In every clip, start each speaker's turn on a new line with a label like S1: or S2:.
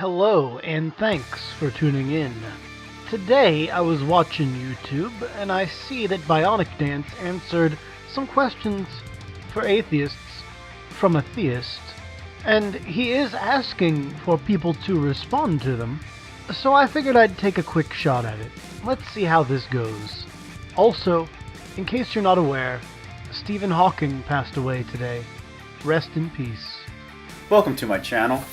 S1: Hello, and thanks for tuning in. Today I was watching YouTube, and I see that Bionic Dance answered some questions for atheists from a theist, and he is asking for people to respond to them, so I figured I'd take a quick shot at it. Let's see how this goes. Also, in case you're not aware, Stephen Hawking passed away today. Rest in peace.
S2: Welcome to my channel.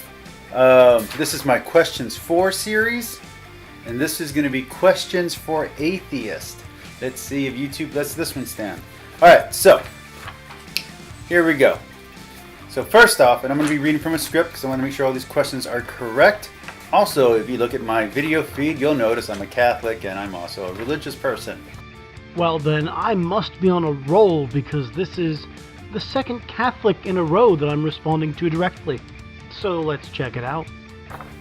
S2: This is my Questions For series, and this is going to be Questions for Atheists. Let's see if YouTube lets this one stand. Alright, so here we go. So first off, and I'm going to be reading from a script because I want to make sure all these questions are correct. Also, if you look at my video feed, you'll notice I'm a Catholic and I'm also a religious person.
S1: Well then, I must be on a roll because this is the second Catholic in a row that I'm responding to directly. So let's check it out.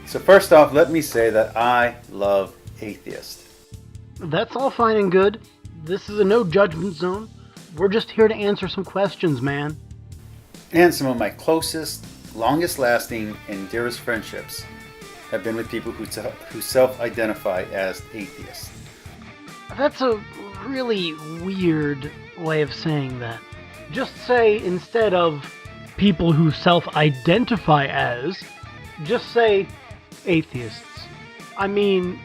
S2: So first off, let me say that I love atheists.
S1: That's all fine and good. This is a no judgment zone. We're just here to answer some questions, man.
S2: And some of my closest, longest lasting, and dearest friendships have been with people who self-identify as atheists.
S1: That's a really weird way of saying that. Just say, instead of people who self-identify as, just say atheists. I mean,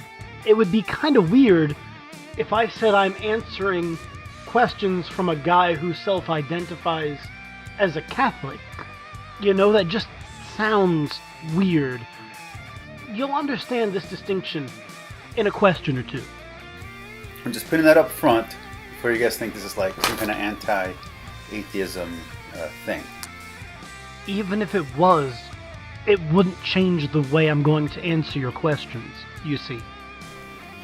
S1: it would be kind of weird if I said I'm answering questions from a guy who self-identifies as a Catholic. You know, that just sounds weird. You'll understand this distinction in a question or two.
S2: I'm just putting that up front before you guys think this is like some kind of anti-atheism thing.
S1: Even if it was, it wouldn't change the way I'm going to answer your questions, you see.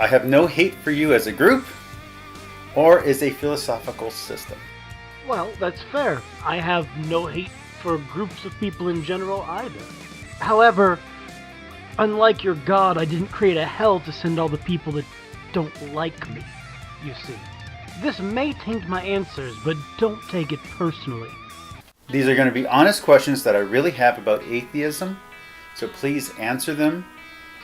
S2: I have no hate for you as a group or as a philosophical system.
S1: Well, that's fair. I have no hate for groups of people in general either. However, unlike your god, I didn't create a hell to send all the people that don't like me, you see. This may taint my answers, but don't take it personally.
S2: These are going to be honest questions that I really have about atheism, so please answer them.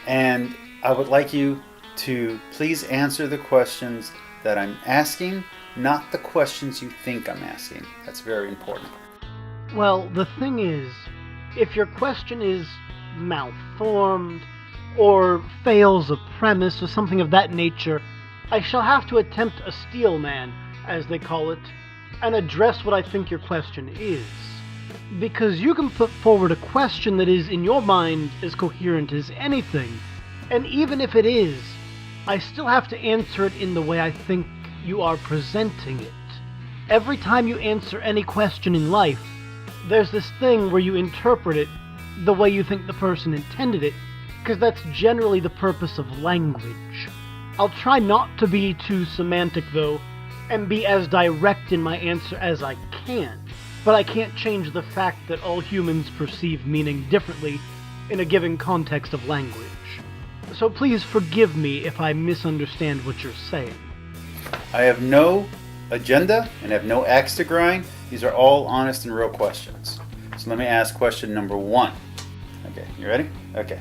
S2: And I would like you to please answer the questions that I'm asking, not the questions you think I'm asking. That's very important.
S1: Well, the thing is, if your question is malformed, or fails a premise, or something of that nature, I shall have to attempt a steel man, as they call it, and address what I think your question is. Because you can put forward a question that is, in your mind, as coherent as anything, and even if it is, I still have to answer it in the way I think you are presenting it. Every time you answer any question in life, there's this thing where you interpret it the way you think the person intended it, because that's generally the purpose of language. I'll try not to be too semantic, though, and be as direct in my answer as I can, but I can't change the fact that all humans perceive meaning differently in a given context of language. So please forgive me if I misunderstand what you're saying.
S2: I have no agenda and have no axe to grind. These are all honest and real questions. So let me ask question number 1. Okay, you ready? Okay.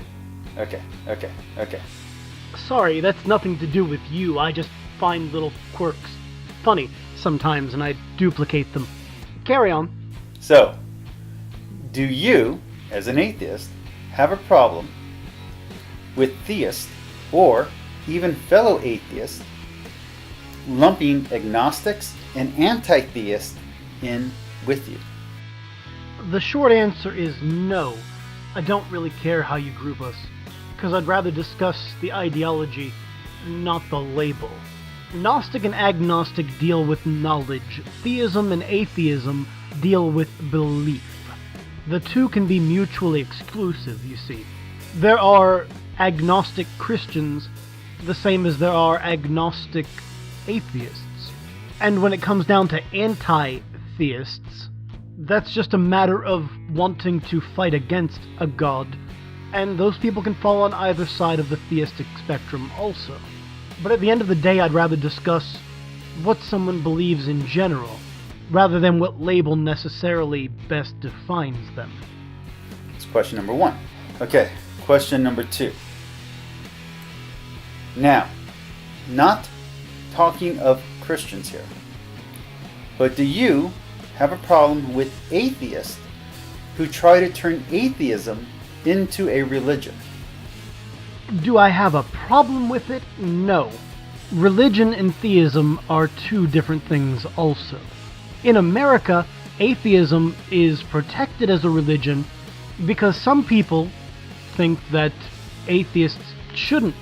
S1: Sorry, that's nothing to do with you. I just find little quirks funny sometimes, and I duplicate them. Carry on.
S2: So, do you, as an atheist, have a problem with theists, or even fellow atheists, lumping agnostics and anti-theists in with you?
S1: The short answer is no. I don't really care how you group us, because I'd rather discuss the ideology, not the label. Gnostic and agnostic deal with knowledge. Theism and atheism deal with belief. The two can be mutually exclusive, you see. There are agnostic Christians, the same as there are agnostic atheists. And when it comes down to anti-theists, that's just a matter of wanting to fight against a god, and those people can fall on either side of the theistic spectrum also. But at the end of the day, I'd rather discuss what someone believes in general, rather than what label necessarily best defines them.
S2: That's question number 1. Okay, Question number 2. Now, not talking of Christians here, but do you have a problem with atheists who try to turn atheism into a religion?
S1: Do I have a problem with it? No. Religion and theism are two different things also. In America, atheism is protected as a religion because some people think that atheists shouldn't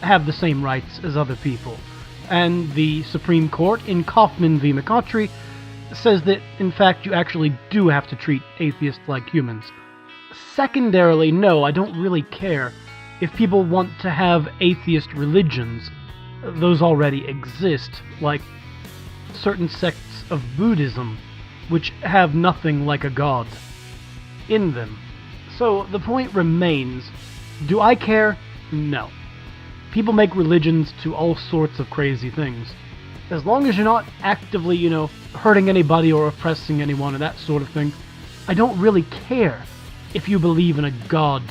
S1: have the same rights as other people. And the Supreme Court in Kaufman v. McCautry says that, in fact, you actually do have to treat atheists like humans. Secondarily, no, I don't really care if people want to have atheist religions. Those already exist, like certain sects of Buddhism, which have nothing like a god in them. So the point remains, do I care? No. People make religions to all sorts of crazy things. As long as you're not actively, hurting anybody or oppressing anyone or that sort of thing, I don't really care if you believe in a god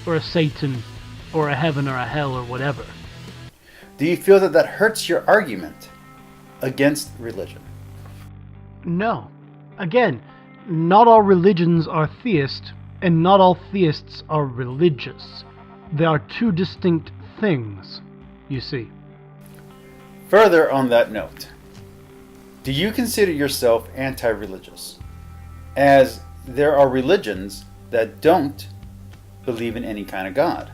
S1: or a Satan or a heaven or a hell or whatever.
S2: Do you feel that hurts your argument against religion?
S1: No. Again, not all religions are theist, and not all theists are religious. They are two distinct things, you see.
S2: Further on that note, do you consider yourself anti-religious? As there are religions that don't believe in any kind of God,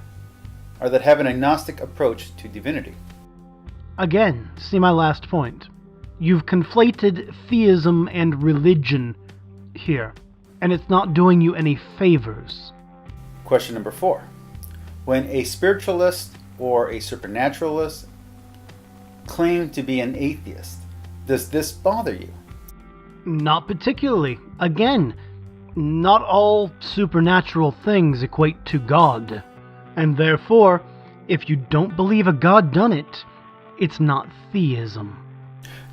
S2: or that have an agnostic approach to divinity.
S1: Again, see my last point. You've conflated theism and religion here, and it's not doing you any favors.
S2: Question number 4. When a spiritualist or a supernaturalist claim to be an atheist, does this bother you?
S1: Not particularly. Again, not all supernatural things equate to God, and therefore, if you don't believe a God done it, it's not theism.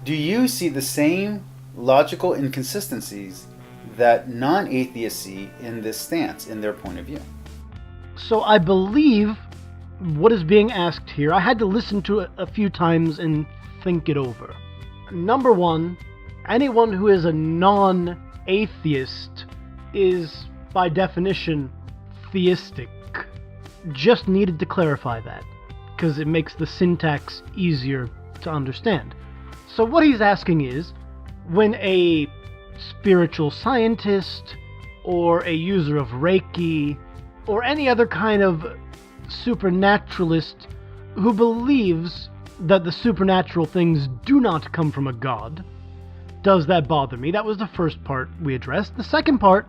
S2: Do you see the same logical inconsistencies that non-atheists see in this stance, in their point of view?
S1: So I believe what is being asked here, I had to listen to it a few times and think it over. Number one, anyone who is a non-atheist is, by definition, theistic. Just needed to clarify that, because it makes the syntax easier to understand. So what he's asking is, when a spiritual scientist, or a user of Reiki, or any other kind of supernaturalist who believes that the supernatural things do not come from a god, does that bother me? That was the first part we addressed. The second part,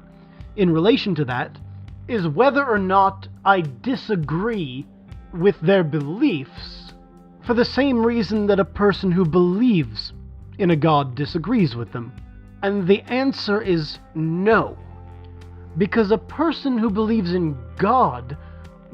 S1: in relation to that, is whether or not I disagree with their beliefs for the same reason that a person who believes in a god disagrees with them. And the answer is no. Because a person who believes in God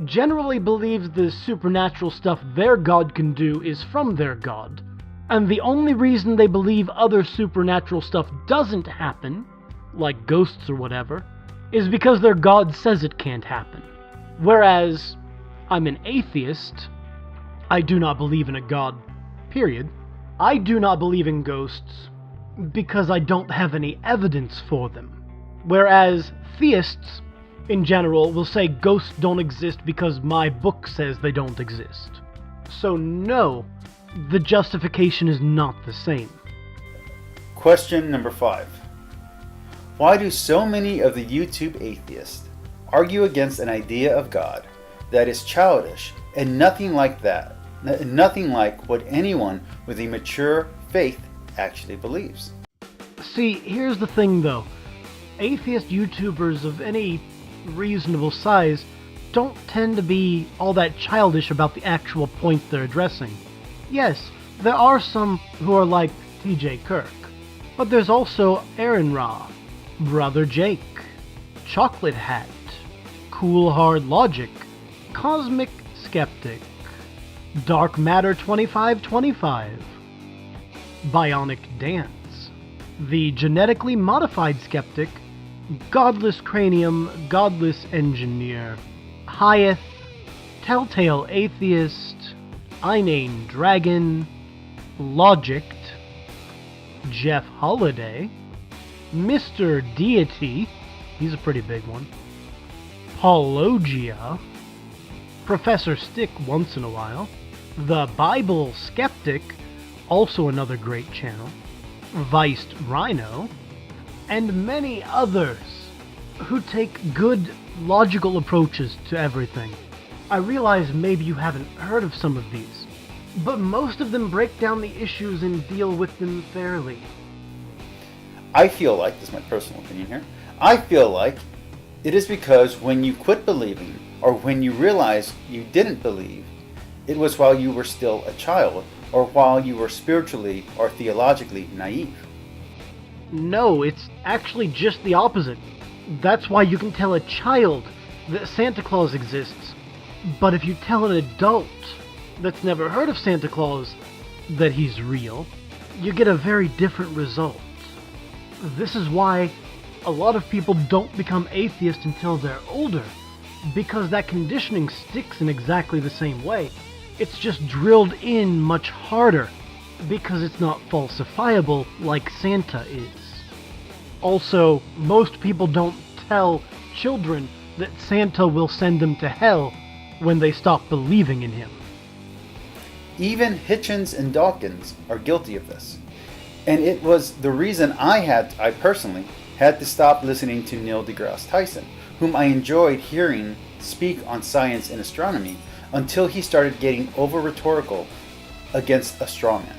S1: generally believes the supernatural stuff their god can do is from their god. And the only reason they believe other supernatural stuff doesn't happen, like ghosts or whatever, is because their god says it can't happen. Whereas, I'm an atheist. I do not believe in a god, period. I do not believe in ghosts because I don't have any evidence for them. Whereas theists, in general, will say ghosts don't exist because my book says they don't exist. So no, the justification is not the same.
S2: Question number 5. Why do so many of the YouTube atheists argue against an idea of God that is childish and nothing like that, nothing like what anyone with a mature faith actually believes?
S1: See, here's the thing though. Atheist YouTubers of any reasonable size don't tend to be all that childish about the actual point they're addressing. Yes, there are some who are like TJ Kirk, but there's also Aaron Ra, Brother Jake, Chocolate Hat, Cool Hard Logic, Cosmic Skeptic, Dark Matter 2525, Bionic Dance, the Genetically Modified Skeptic, Godless Cranium, Godless Engineer, Hyeth, Telltale Atheist, Inane Dragon, Logicked, Jeff Holiday, Mr. Deity, he's a pretty big one, Paulogia, Professor Stick once in a while, The Bible Skeptic, also another great channel, Viced Rhino, and many others who take good, logical approaches to everything. I realize maybe you haven't heard of some of these, but most of them break down the issues and deal with them fairly.
S2: I feel like, this is my personal opinion here, I feel like it is because when you quit believing, or when you realize you didn't believe, it was while you were still a child, or while you were spiritually or theologically naive.
S1: No, it's actually just the opposite. That's why you can tell a child that Santa Claus exists, but if you tell an adult that's never heard of Santa Claus that he's real, you get a very different result. This is why a lot of people don't become atheists until they're older, because that conditioning sticks in exactly the same way. It's just drilled in much harder, because it's not falsifiable like Santa is. Also, most people don't tell children that Santa will send them to hell when they stop believing in him.
S2: Even Hitchens and Dawkins are guilty of this. And it was the reason I personally had to stop listening to Neil deGrasse Tyson, whom I enjoyed hearing speak on science and astronomy, until he started getting over-rhetorical against a straw man.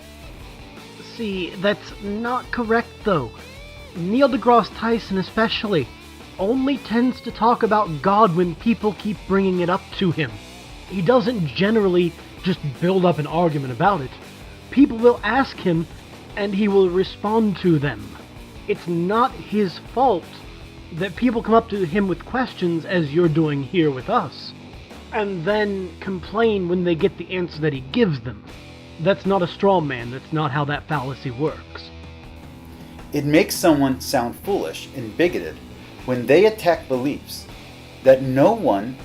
S1: See, that's not correct though. Neil deGrasse Tyson especially only tends to talk about God when people keep bringing it up to him. He doesn't generally just build up an argument about it. People will ask him and he will respond to them. It's not his fault that people come up to him with questions as you're doing here with us, and then complain when they get the answer that he gives them. That's not a straw man. That's not how that fallacy works.
S2: It makes someone sound foolish and bigoted when they attack beliefs that no one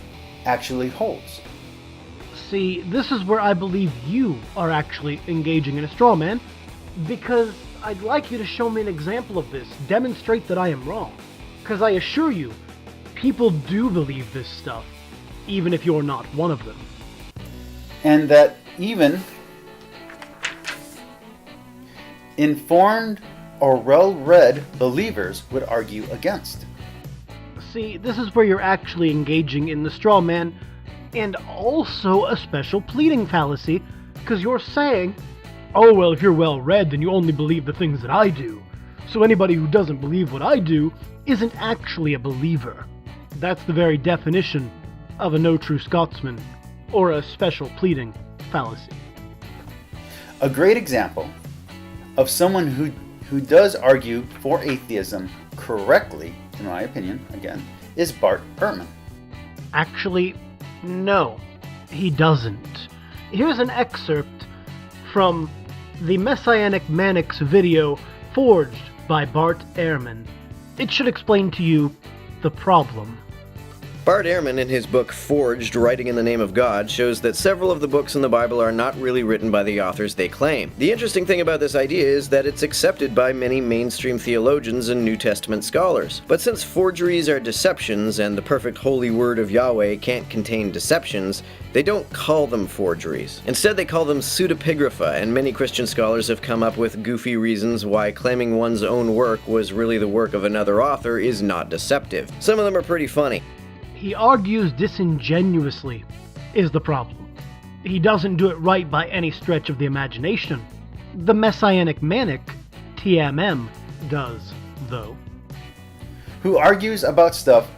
S2: actually holds.
S1: See, this is where I believe you are actually engaging in a straw man, because I'd like you to show me an example of this, demonstrate that I am wrong. Because I assure you, people do believe this stuff, even if you're not one of them.
S2: And that even informed or well-read believers would argue against.
S1: See, this is where you're actually engaging in the straw man, and also a special pleading fallacy, because you're saying, oh well, if you're well-read, then you only believe the things that I do. So anybody who doesn't believe what I do isn't actually a believer. That's the very definition of a no true Scotsman, or a special pleading fallacy.
S2: A great example of someone who does argue for atheism correctly, in my opinion, again, is Bart Ehrman.
S1: Actually, no, he doesn't. Here's an excerpt from the Messianic Manics video forged by Bart Ehrman. It should explain to you the problem.
S3: Bart Ehrman, in his book Forged, Writing in the Name of God, shows that several of the books in the Bible are not really written by the authors they claim. The interesting thing about this idea is that it's accepted by many mainstream theologians and New Testament scholars. But since forgeries are deceptions, and the perfect holy word of Yahweh can't contain deceptions, they don't call them forgeries. Instead, they call them pseudepigrapha, and many Christian scholars have come up with goofy reasons why claiming one's own work was really the work of another author is not deceptive. Some of them are pretty funny.
S1: He argues disingenuously is the problem. He doesn't do it right by any stretch of the imagination. The Messianic Manic, TMM, does, though.
S2: Who argues about stuff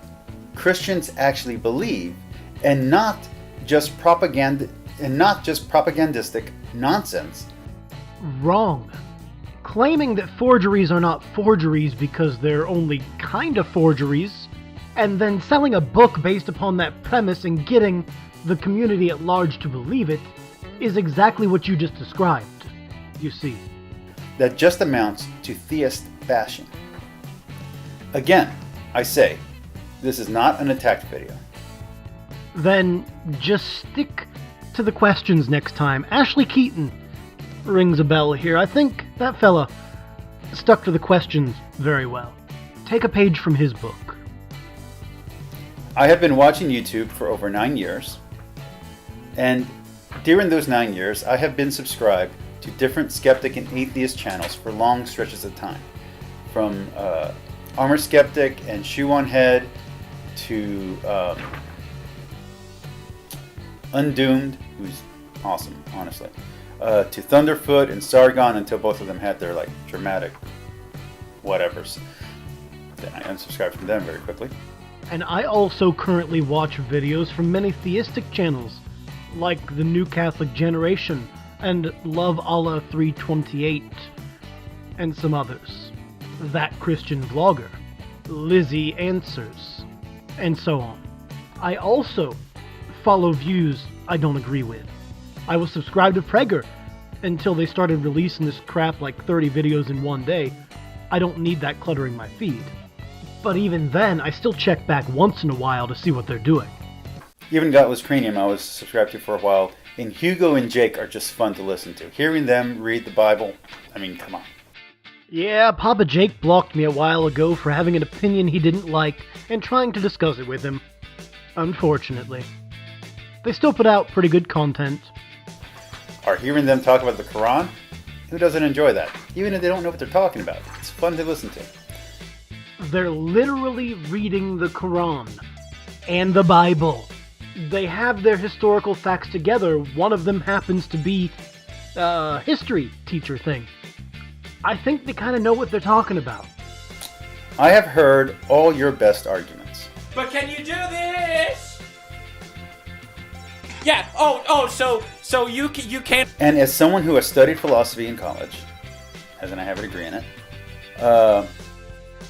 S2: Christians actually believe, and not just propagandistic nonsense.
S1: Wrong. Claiming that forgeries are not forgeries because they're only kind of forgeries, and then selling a book based upon that premise and getting the community at large to believe it, is exactly what you just described, you see.
S2: That just amounts to theist bashing. Again, I say, this is not an attack video.
S1: then just stick to the questions next time. Ashley Keaton rings a bell here. I think that fella stuck to the questions very well. Take a page from his book.
S2: I have been watching YouTube for over 9 years, and during those 9 years, I have been subscribed to different skeptic and atheist channels for long stretches of time. From Armor Skeptic and Shoe on Head to Undoomed, who's awesome, honestly, to Thunderfoot and Sargon, until both of them had their like dramatic whatevers. Then I unsubscribed from them very quickly.
S1: And I also currently watch videos from many theistic channels, like the New Catholic Generation and Love Allah 328, and some others. That Christian Vlogger, Lizzie Answers, and so on. I also follow views I don't agree with. I was subscribed to Prager until they started releasing this crap like 30 videos in one day. I don't need that cluttering my feed. But even then, I still check back once in a while to see what they're doing.
S2: Even Godless Cranium I was subscribed to for a while, and Hugo and Jake are just fun to listen to. Hearing them read the Bible, I mean, come on.
S1: Yeah, Papa Jake blocked me a while ago for having an opinion he didn't like and trying to discuss it with him. Unfortunately. They still put out pretty good content.
S2: Are hearing them talk about the Quran? Who doesn't enjoy that? Even if they don't know what they're talking about. It's fun to listen to.
S1: They're literally reading the Quran and the Bible. They have their historical facts together. One of them happens to be a history teacher thing. I think they kind of know what they're talking about.
S2: I have heard all your best arguments.
S4: But can you do this? Yeah. So you can't.
S2: And as someone who has studied philosophy in college, as in I have a degree in it,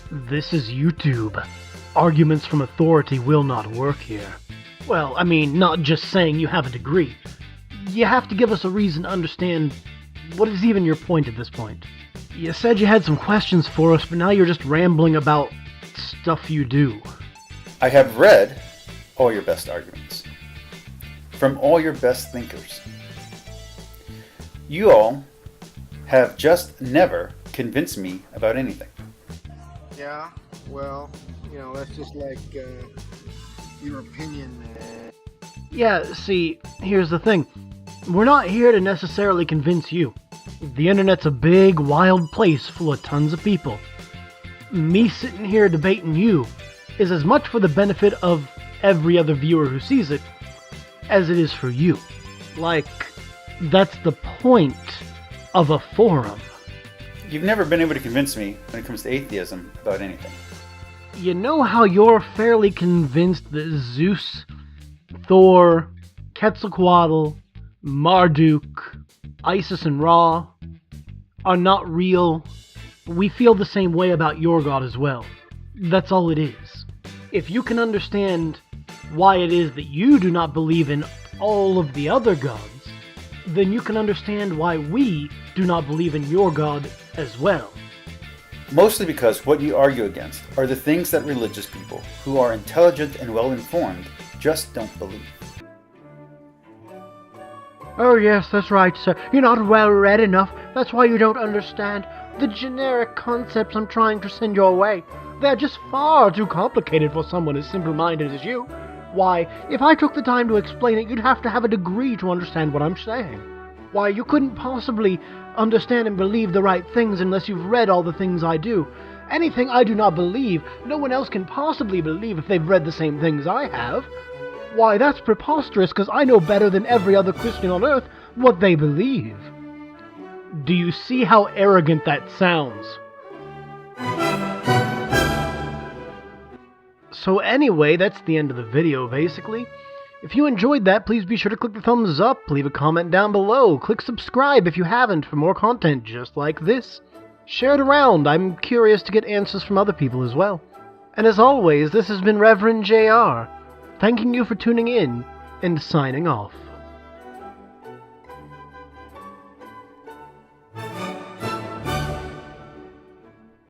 S1: This is YouTube. Arguments from authority will not work here. Well, I mean, not just saying you have a degree. You have to give us a reason to understand what is even your point at this point. You said you had some questions for us, but now you're just rambling about stuff you do.
S2: I have read all your best arguments from all your best thinkers. You all have just never convinced me about anything.
S5: Yeah, well, that's just like your opinion.
S1: Yeah, see, here's the thing. We're not here to necessarily convince you. The internet's a big, wild place full of tons of people. Me sitting here debating you is as much for the benefit of every other viewer who sees it as it is for you. Like, that's the point of a forum.
S2: You've never been able to convince me when it comes to atheism about anything.
S1: You know how you're fairly convinced that Zeus, Thor, Quetzalcoatl, Marduk, Isis and Ra are not real? We feel the same way about your god as well. That's all it is. If you can understand why it is that you do not believe in all of the other gods, then you can understand why we do not believe in your god as well.
S2: Mostly because what you argue against are the things that religious people, who are intelligent and well-informed, just don't believe.
S1: Oh yes, that's right, sir. You're not well read enough. That's why you don't understand the generic concepts I'm trying to send your way. They're just far too complicated for someone as simple-minded as you. Why, if I took the time to explain it, you'd have to have a degree to understand what I'm saying. Why, you couldn't possibly understand and believe the right things unless you've read all the things I do. Anything I do not believe, no one else can possibly believe if they've read the same things I have. Why, that's preposterous, because I know better than every other Christian on earth what they believe. Do you see how arrogant that sounds? So anyway, that's the end of the video, basically. If you enjoyed that, please be sure to click the thumbs up, leave a comment down below, click subscribe if you haven't for more content just like this. Share it around, I'm curious to get answers from other people as well. And as always, this has been Reverend JR, thanking you for tuning in and signing off.